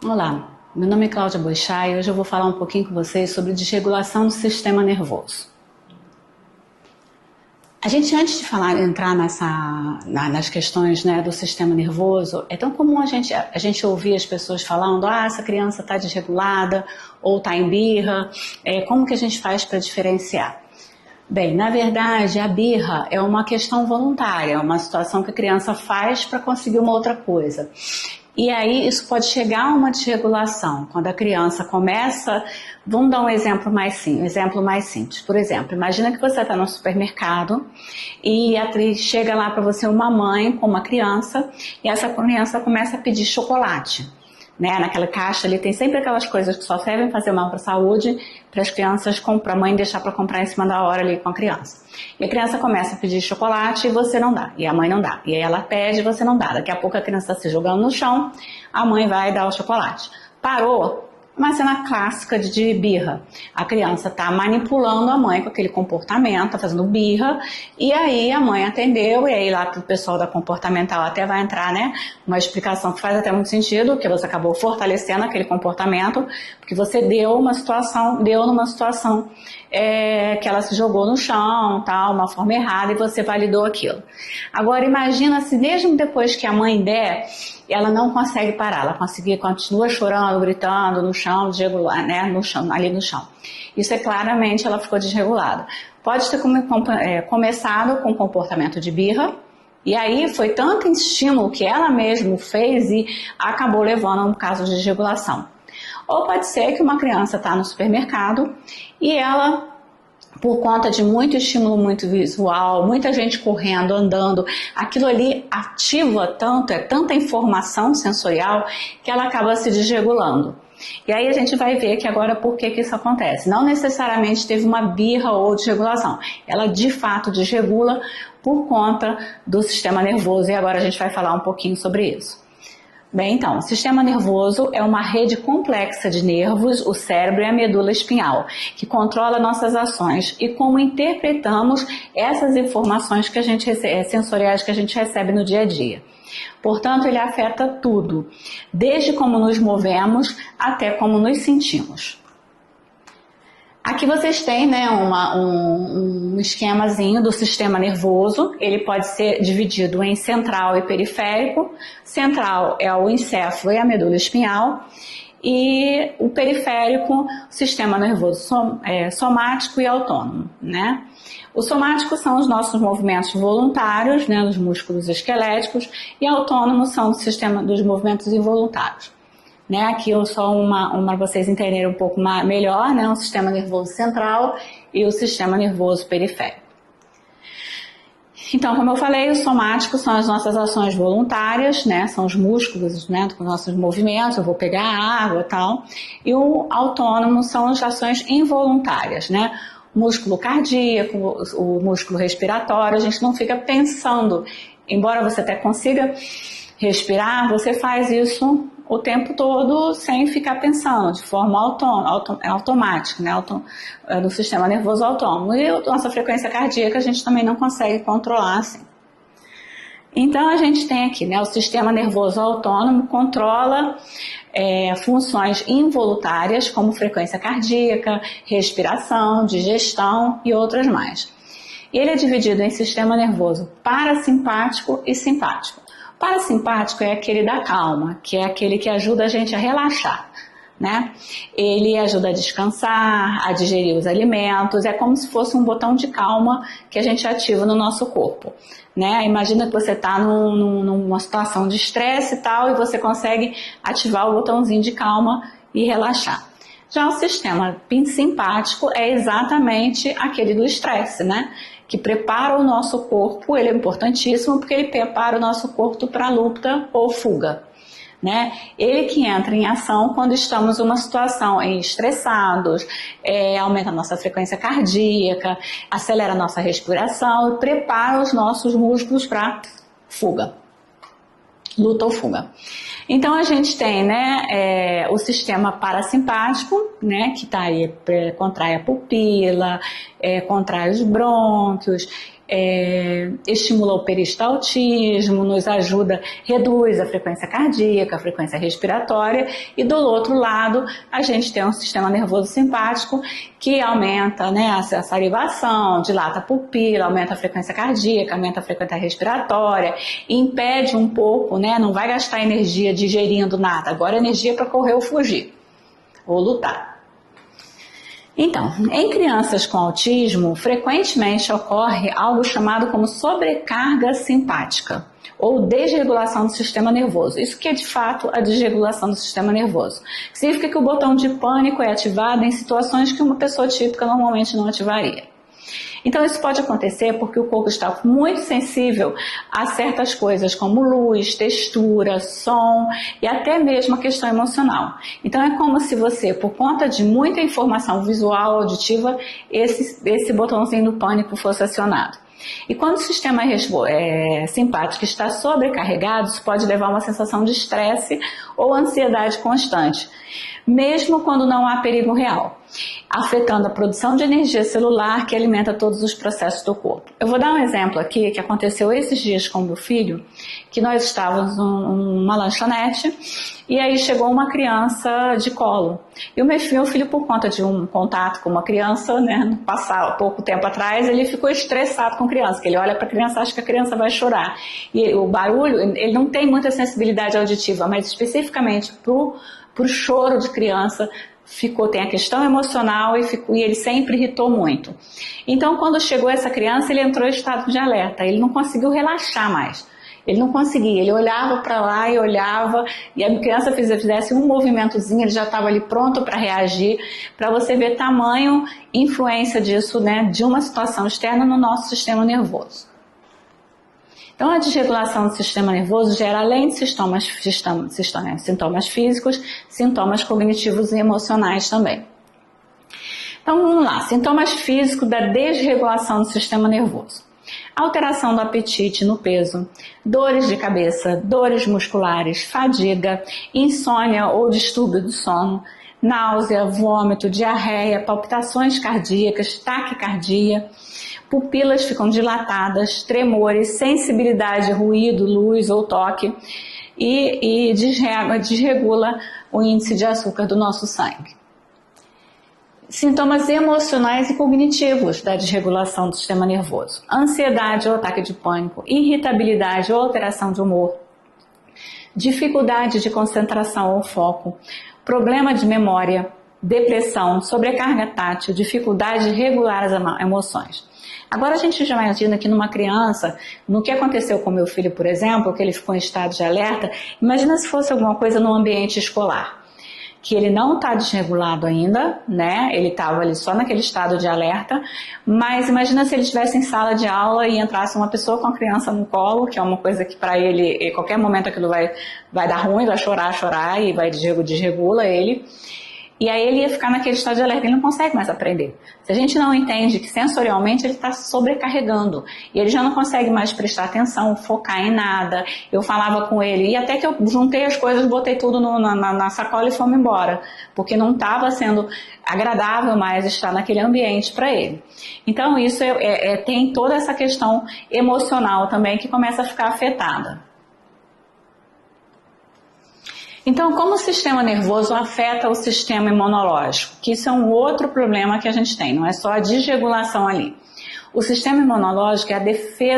Olá, meu nome é Cláudia Boixá e hoje eu vou falar um pouquinho com vocês sobre desregulação do sistema nervoso. A gente, antes de entrar nas questões, né, do sistema nervoso, é tão comum a gente ouvir as pessoas falando: essa criança está desregulada ou está em birra, como que a gente faz para diferenciar? Bem, na verdade, a birra é uma questão voluntária, é uma situação que a criança faz para conseguir uma outra coisa. E aí isso pode chegar a uma desregulação, quando a criança começa. Vamos dar um exemplo mais simples. Por exemplo, imagina que você está no supermercado e chega lá para você uma mãe com uma criança e essa criança começa a pedir chocolate. Né? Naquela caixa ali tem sempre aquelas coisas que só servem fazer mal para a saúde, para as crianças, para a mãe deixar para comprar em cima da hora ali com a criança. E a criança começa a pedir chocolate e você não dá, e a mãe não dá. E aí ela pede e você não dá. Daqui a pouco a criança está se jogando no chão, a mãe vai dar o chocolate. Parou. Uma cena clássica de birra. A criança está manipulando a mãe com aquele comportamento, está fazendo birra, e aí a mãe atendeu, e aí lá pro pessoal da comportamental até vai entrar, né, uma explicação que faz até muito sentido, que você acabou fortalecendo aquele comportamento, porque você deu numa situação que ela se jogou no chão, tal, uma forma errada, e você validou aquilo. Agora imagina se mesmo depois que a mãe der, ela não consegue parar, ela continua chorando, gritando no chão, desregular, né, ali no chão. Isso é claramente, ela ficou desregulada. Pode ter começado com comportamento de birra, e aí foi tanto estímulo que ela mesma fez e acabou levando a um caso de desregulação. Ou pode ser que uma criança está no supermercado e ela, por conta de muito estímulo, muito visual, muita gente correndo, andando, aquilo ali ativa tanto, é tanta informação sensorial que ela acaba se desregulando. E aí a gente vai ver que agora por que isso acontece. Não necessariamente teve uma birra ou desregulação. Ela de fato desregula por conta do sistema nervoso e agora a gente vai falar um pouquinho sobre isso. Bem, então, o sistema nervoso é uma rede complexa de nervos, o cérebro e a medula espinhal, que controla nossas ações e como interpretamos essas informações sensoriais que a gente recebe no dia a dia. Portanto, ele afeta tudo, desde como nos movemos até como nos sentimos. Aqui vocês têm, né, um esquemazinho do sistema nervoso. Ele pode ser dividido em central e periférico. Central é o encéfalo e a medula espinhal. E o periférico, o sistema nervoso somático e autônomo, né? Os somáticos são os nossos movimentos voluntários, né, dos músculos esqueléticos, e autônomos são o sistema dos movimentos involuntários. Né, aqui só para vocês entenderem um pouco melhor, né, o sistema nervoso central e o sistema nervoso periférico. Então, como eu falei, os somáticos são as nossas ações voluntárias, né, são os músculos, né, com nossos movimentos, eu vou pegar a água e tal, e o autônomo são as ações involuntárias, né, o músculo cardíaco, o músculo respiratório, a gente não fica pensando, embora você até consiga respirar, você faz isso o tempo todo sem ficar pensando, de forma automática, né, no sistema nervoso autônomo. E a nossa frequência cardíaca a gente também não consegue controlar assim. Então a gente tem aqui, né, o sistema nervoso autônomo controla funções involuntárias como frequência cardíaca, respiração, digestão e outras mais. Ele é dividido em sistema nervoso parasimpático e simpático. Parasimpático é aquele da calma, que é aquele que ajuda a gente a relaxar, né? Ele ajuda a descansar, a digerir os alimentos, é como se fosse um botão de calma que a gente ativa no nosso corpo, né? Imagina que você está numa situação de estresse e tal, e você consegue ativar o botãozinho de calma e relaxar. Já o sistema simpático é exatamente aquele do estresse, né? Que prepara o nosso corpo, ele é importantíssimo porque ele prepara o nosso corpo para luta ou fuga, né? Ele que entra em ação quando estamos em uma situação estressados, aumenta a nossa frequência cardíaca, acelera a nossa respiração e prepara os nossos músculos para fuga, luta ou fuga. Então a gente tem, né, o sistema parasimpático, né, que está aí, contrai a pupila, contrai os brônquios, estimula o peristaltismo, nos ajuda, reduz a frequência cardíaca, a frequência respiratória, e do outro lado a gente tem um sistema nervoso simpático que aumenta, né, a salivação, dilata a pupila, aumenta a frequência cardíaca, aumenta a frequência respiratória, impede um pouco, né, não vai gastar energia digerindo nada, agora energia para correr ou fugir, ou lutar. Então, em crianças com autismo, frequentemente ocorre algo chamado como sobrecarga simpática ou desregulação do sistema nervoso. Isso que é de fato a desregulação do sistema nervoso. Significa que o botão de pânico é ativado em situações que uma pessoa típica normalmente não ativaria. Então isso pode acontecer porque o corpo está muito sensível a certas coisas como luz, textura, som e até mesmo a questão emocional. Então é como se você, por conta de muita informação visual, auditiva, esse botãozinho do pânico fosse acionado. E quando o sistema simpático está sobrecarregado, isso pode levar a uma sensação de estresse ou ansiedade constante, mesmo quando não há perigo real, afetando a produção de energia celular que alimenta todos os processos do corpo. Eu vou dar um exemplo aqui que aconteceu esses dias com meu filho, que nós estávamos numa lanchonete e aí chegou uma criança de colo. E o meu filho, por conta de um contato com uma criança, né, pouco tempo atrás, ele ficou estressado com a criança, que ele olha para a criança e acha que a criança vai chorar. E o barulho, ele não tem muita sensibilidade auditiva, mas especificamente para o choro de criança, tem a questão emocional e ele sempre irritou muito. Então, quando chegou essa criança, ele entrou em estado de alerta, ele não conseguiu relaxar mais. Ele não conseguia, ele olhava para lá e olhava, e a criança fizesse um movimentozinho, ele já estava ali pronto para reagir, para você ver tamanho influência disso, né, de uma situação externa no nosso sistema nervoso. Então, a desregulação do sistema nervoso gera, além de sintomas físicos, sintomas cognitivos e emocionais também. Então, vamos lá. Sintomas físicos da desregulação do sistema nervoso. Alteração do apetite no peso, dores de cabeça, dores musculares, fadiga, insônia ou distúrbio do sono, náusea, vômito, diarreia, palpitações cardíacas, taquicardia, pupilas ficam dilatadas, tremores, sensibilidade, ruído, luz ou toque e desregula o índice de açúcar do nosso sangue. Sintomas emocionais e cognitivos da desregulação do sistema nervoso. Ansiedade ou ataque de pânico, irritabilidade ou alteração de humor, dificuldade de concentração ou foco, problema de memória, depressão, sobrecarga tátil, dificuldade de regular as emoções. Agora a gente já imagina que numa criança, no que aconteceu com meu filho, por exemplo, que ele ficou em estado de alerta, imagina se fosse alguma coisa no ambiente escolar, que ele não está desregulado ainda, né? Ele estava ali só naquele estado de alerta, mas imagina se ele estivesse em sala de aula e entrasse uma pessoa com a criança no colo, que é uma coisa que para ele, em qualquer momento aquilo vai dar ruim, vai chorar e vai desregula ele. E aí ele ia ficar naquele estado de alerta, ele não consegue mais aprender. Se a gente não entende que sensorialmente ele está sobrecarregando, e ele já não consegue mais prestar atenção, focar em nada. Eu falava com ele, e até que eu juntei as coisas, botei tudo na sacola e fomos embora, porque não estava sendo agradável mais estar naquele ambiente para ele. Então isso tem toda essa questão emocional também que começa a ficar afetada. Então, como o sistema nervoso afeta o sistema imunológico? Que isso é um outro problema que a gente tem, não é só a desregulação ali. O sistema imunológico é a defesa